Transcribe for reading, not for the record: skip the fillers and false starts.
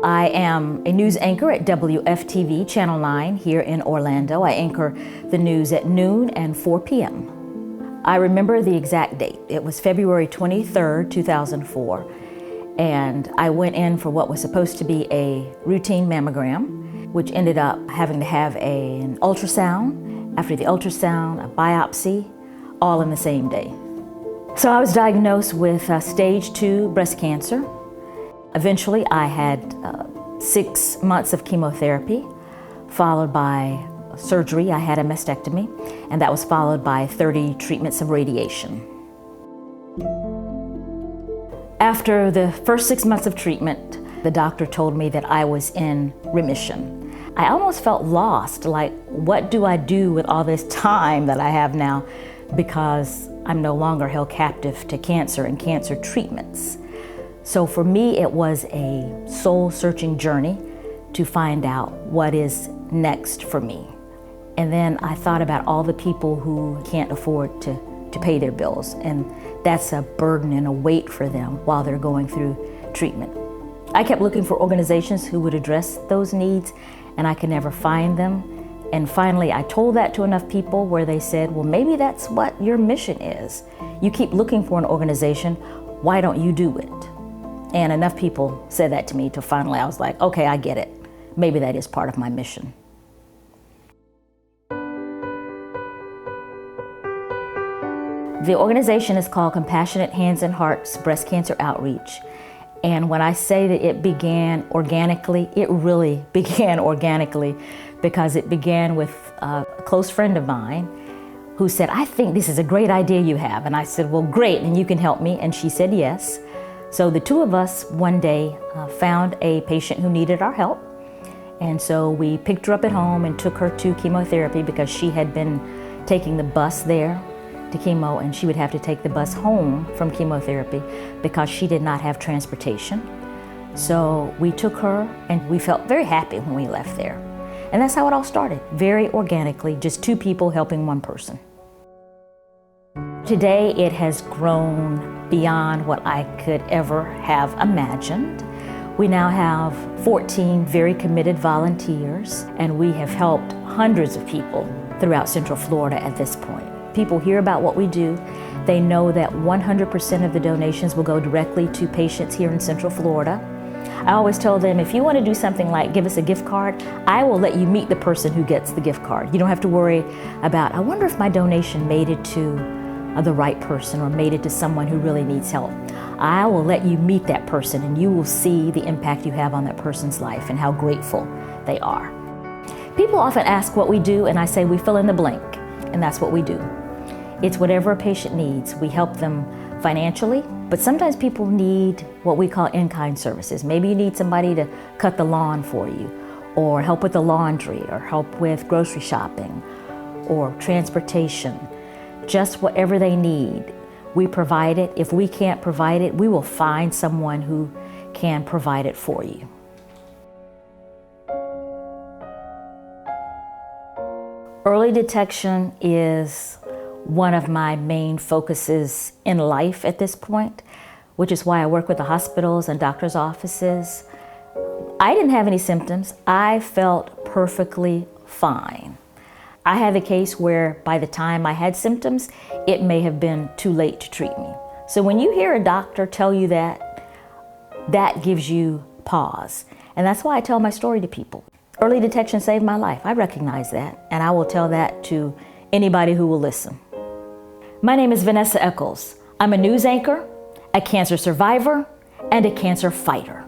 I am a news anchor at WFTV Channel 9 here in Orlando. I anchor the news at noon and 4 p.m. I remember the exact date. It was February 23rd, 2004, and I went in for what was supposed to be a routine mammogram, which ended up having to have an ultrasound. After the ultrasound, a biopsy, all in the same day. So I was diagnosed with stage 2 breast cancer. Eventually, I had 6 months of chemotherapy, followed by surgery. I had a mastectomy, and that was followed by 30 treatments of radiation. After the first 6 months of treatment, the doctor told me that I was in remission. I almost felt lost, like, what do I do with all this time that I have now? Because I'm no longer held captive to cancer and cancer treatments. So for me, it was a soul-searching journey to find out what is next for me. And then I thought about all the people who can't afford to pay their bills, and that's a burden and a weight for them while they're going through treatment. I kept looking for organizations who would address those needs, and I could never find them. And finally, I told that to enough people where they said, well, maybe that's what your mission is. You keep looking for an organization, why don't you do it? And enough people said that to me till finally I was like, okay, I get it. Maybe that is part of my mission. The organization is called Compassionate Hands and Hearts Breast Cancer Outreach. And when I say that it began organically, it really began organically, because it began with a close friend of mine who said, I think this is a great idea you have. And I said, well, great, and you can help me. And she said yes. So the two of us one day found a patient who needed our help. And so we picked her up at home and took her to chemotherapy, because she had been taking the bus there to chemo, and she would have to take the bus home from chemotherapy because she did not have transportation. So we took her, and we felt very happy when we left there. And that's how it all started, very organically, just two people helping one person. Today, it has grown beyond what I could ever have imagined. We now have 14 very committed volunteers, and we have helped hundreds of people throughout Central Florida at this point. People hear about what we do. They know that 100% of the donations will go directly to patients here in Central Florida. I always tell them, if you want to do something like give us a gift card, I will let you meet the person who gets the gift card. You don't have to worry about, I wonder if my donation made it to the right person or made it to someone who really needs help. I will let you meet that person, and you will see the impact you have on that person's life and how grateful they are. People often ask what we do, and I say we fill in the blank, and that's what we do. It's whatever a patient needs. We help them financially, but sometimes people need what we call in-kind services. Maybe you need somebody to cut the lawn for you, or help with the laundry, or help with grocery shopping, or transportation. Just whatever they need, we provide it. If we can't provide it, we will find someone who can provide it for you. Early detection is one of my main focuses in life at this point, which is why I work with the hospitals and doctors' offices. I didn't have any symptoms. I felt perfectly fine. I had a case where by the time I had symptoms, it may have been too late to treat me. So when you hear a doctor tell you that, that gives you pause. And that's why I tell my story to people. Early detection saved my life. I recognize that, and I will tell that to anybody who will listen. My name is Vanessa Echols. I'm a news anchor, a cancer survivor, and a cancer fighter.